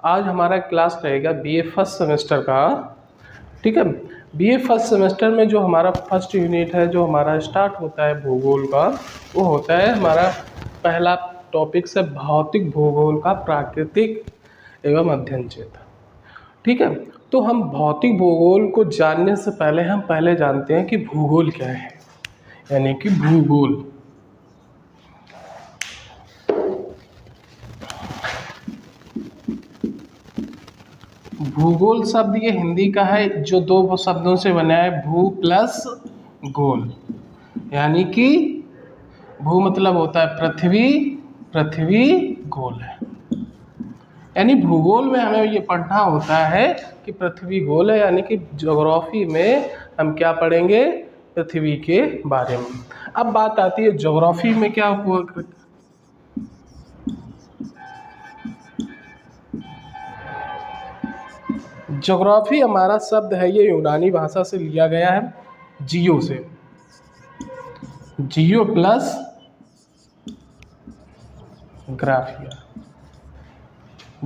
आज हमारा क्लास रहेगा बीए फर्स्ट सेमेस्टर का। ठीक है, बीए फर्स्ट सेमेस्टर में जो हमारा फर्स्ट यूनिट है जो हमारा स्टार्ट होता है भूगोल का, वो होता है हमारा पहला टॉपिक से भौतिक भूगोल का प्राकृतिक एवं अध्ययन क्षेत्र। ठीक है, तो हम भौतिक भूगोल को जानने से पहले हम पहले जानते हैं कि भूगोल क्या है, यानी कि भूगोल। भूगोल शब्द ये हिंदी का है जो दो शब्दों से बना है, भू प्लस गोल। यानी कि भू मतलब होता है पृथ्वी, पृथ्वी गोल है। यानी भूगोल में हमें ये पढ़ना होता है कि पृथ्वी गोल है, यानी कि ज्योग्राफी में हम क्या पढ़ेंगे, पृथ्वी के बारे में। अब बात आती है ज्योग्राफी में क्या हुआ। ज्योग्राफी हमारा शब्द है, ये यूनानी भाषा से लिया गया है, जियो से, जियो प्लस ग्राफिया।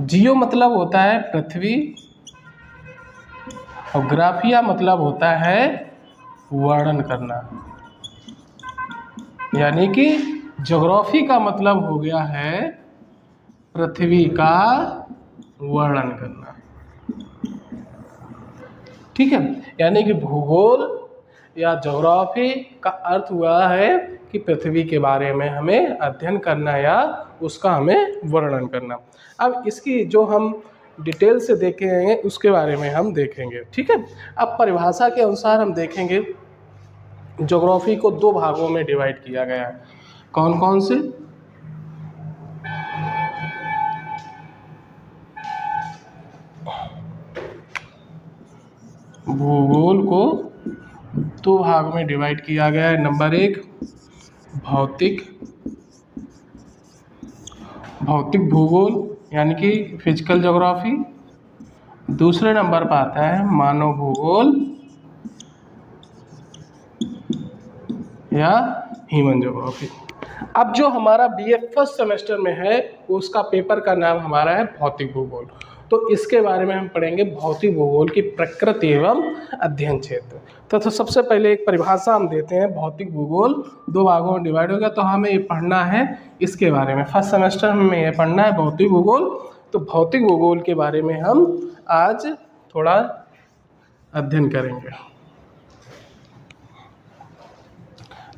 जियो मतलब होता है पृथ्वी और ग्राफिया मतलब होता है वर्णन करना। यानी कि ज्योग्राफी का मतलब हो गया है पृथ्वी का वर्णन करना। ठीक है, यानी कि भूगोल या ज्योग्राफी का अर्थ हुआ है कि पृथ्वी के बारे में हमें अध्ययन करना या उसका हमें वर्णन करना। अब इसकी जो हम डिटेल से देखेंगे उसके बारे में हम देखेंगे। ठीक है, अब परिभाषा के अनुसार हम देखेंगे ज्योग्राफी को दो भागों में डिवाइड किया गया है। कौन कौन से? भूगोल को दो भाग में डिवाइड किया गया है। नंबर एक भौतिक भूगोल यानी कि फिजिकल ज्योग्राफी। दूसरे नंबर पर आता है मानव भूगोल या ह्यूमन ज्योग्राफी। अब जो हमारा बीए फर्स्ट सेमेस्टर में है उसका पेपर का नाम हमारा है भौतिक भूगोल। तो इसके बारे में हम पढ़ेंगे भौतिक भूगोल की प्रकृति एवं अध्ययन क्षेत्र। तो सबसे पहले एक परिभाषा हम देते हैं। भौतिक भूगोल दो भागों में डिवाइड हो गया, तो हमें ये पढ़ना है इसके बारे में। फर्स्ट सेमेस्टर में ये पढ़ना है भौतिक भूगोल। तो भौतिक भूगोल के बारे में हम आज थोड़ा अध्ययन करेंगे।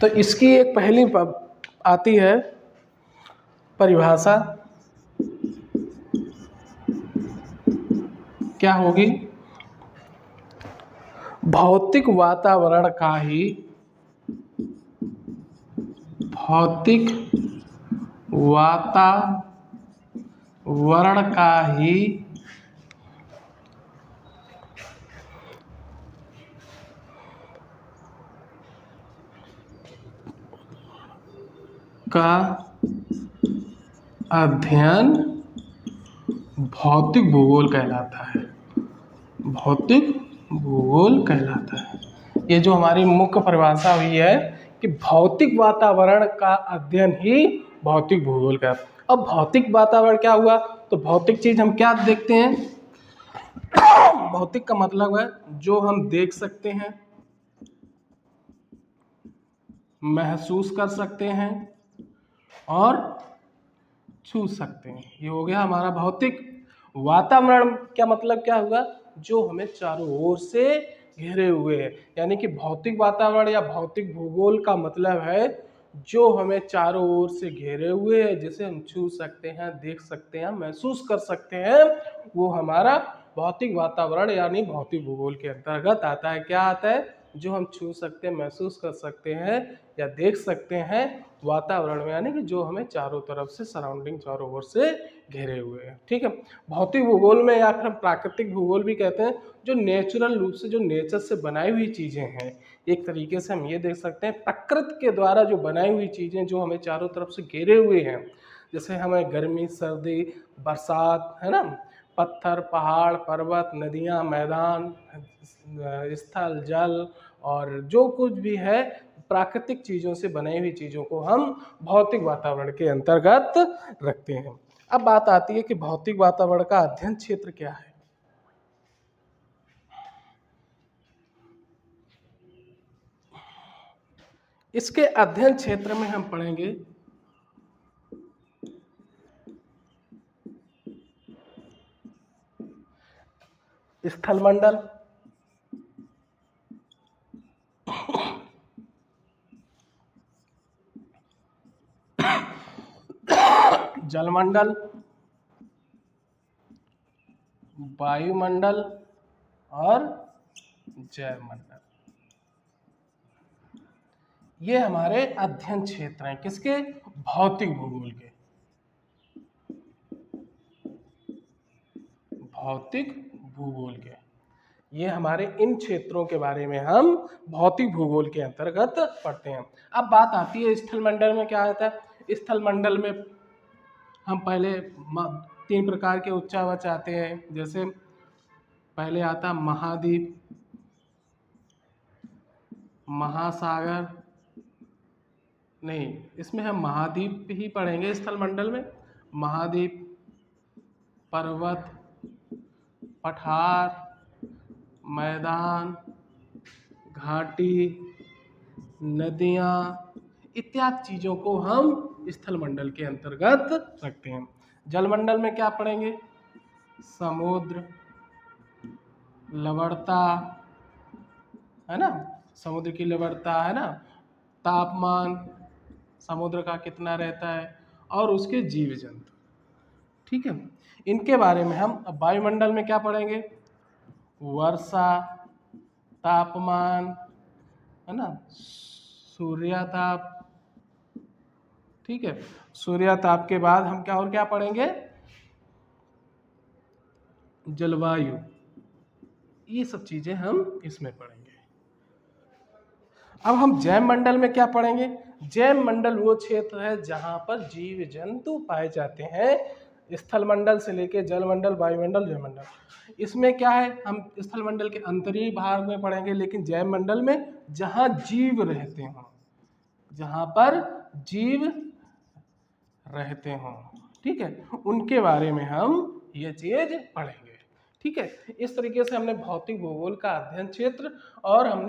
तो इसकी एक पहली आती है परिभाषा, क्या होगी? भौतिक वातावरण का ही का अध्ययन भौतिक भूगोल कहलाता है। भौतिक भूगोल कहलाता है। ये जो हमारी मुख्य परिभाषा हुई है कि भौतिक वातावरण का अध्ययन ही भौतिक भूगोल का। अब भौतिक वातावरण क्या हुआ? तो भौतिक चीज हम क्या देखते हैं? भौतिक का मतलब है जो हम देख सकते हैं, महसूस कर सकते हैं और छू सकते हैं। ये हो गया हमारा भौतिक। वातावरण क्या मतलब क्या हुआ? जो हमें चारों ओर से घेरे हुए है। यानी कि भौतिक वातावरण या भौतिक भूगोल का मतलब है जो हमें चारों ओर से घेरे हुए है, जिसे हम छू सकते हैं, देख सकते हैं, महसूस कर सकते हैं, वो हमारा भौतिक वातावरण यानी भौतिक भूगोल के अंतर्गत आता है। क्या आता है? जो हम छू सकते हैं, महसूस कर सकते हैं या देख सकते हैं वातावरण में, यानी कि जो हमें चारों तरफ से सराउंडिंग चारों ओर से घेरे हुए हैं। ठीक है, भौतिक भूगोल में या फिर हम प्राकृतिक भूगोल भी कहते हैं, जो नेचुरल रूप से, जो नेचर से बनाई हुई चीज़ें हैं। एक तरीके से हम ये देख सकते हैं प्रकृति के द्वारा जो बनाई हुई चीज़ें जो हमें चारों तरफ से घेरे हुए हैं, जैसे हमें गर्मी, सर्दी, बरसात, है ना, पत्थर, पहाड़, पर्वत, नदियाँ, मैदान, स्थल, जल और जो कुछ भी है प्राकृतिक चीज़ों से बनाई हुई चीज़ों को हम भौतिक वातावरण के अंतर्गत रखते हैं। अब बात आती है कि भौतिक वातावरण का अध्ययन क्षेत्र क्या है। इसके अध्ययन क्षेत्र में हम पढ़ेंगे स्थलमंडल, जलमंडल, वायुमंडल और जैवमंडल। ये हमारे अध्ययन क्षेत्र हैं किसके? भौतिक भूगोल के। भौतिक भूगोल के ये हमारे इन क्षेत्रों के बारे में हम भौतिक भूगोल के अंतर्गत पढ़ते हैं। अब बात आती है स्थलमंडल में क्या आता है। स्थलमंडल में हम पहले 3 प्रकार के उच्चावाच आते हैं। जैसे पहले आता महाद्वीप, महासागर, नहीं इसमें हम महाद्वीप ही पढ़ेंगे स्थलमंडल में। महाद्वीप, पर्वत, पठार, मैदान, घाटी, नदियाँ इत्यादि चीज़ों को हम स्थलमंडल के अंतर्गत रखते हैं। जलमंडल में क्या पढ़ेंगे? समुद्र, लवणता है ना, समुद्र की लवणता है ना, तापमान समुद्र का कितना रहता है और उसके जीव जंतु। ठीक है, इनके बारे में हम। अब वायुमंडल में क्या पढ़ेंगे? वर्षा, तापमान है ना, सूर्यताप। ठीक है, सूर्यताप के बाद हम क्या और क्या पढ़ेंगे? जलवायु। ये सब चीजें हम इसमें पढ़ेंगे। अब हम जैव मंडल में क्या पढ़ेंगे? जैव मंडल वो क्षेत्र है जहां पर जीव जंतु पाए जाते हैं। स्थलमंडल से लेकर जलमंडल, वायुमंडल, जैवमंडल। इसमें क्या है, हम स्थलमंडल के अंतरीय भाग में पढ़ेंगे, लेकिन जैव मंडल में जहां जीव रहते हों, जहां पर जीव रहते हों, ठीक है, उनके बारे में हम ये चीज पढ़ेंगे। ठीक है, इस तरीके से हमने भौतिक भूगोल का अध्ययन क्षेत्र और हमने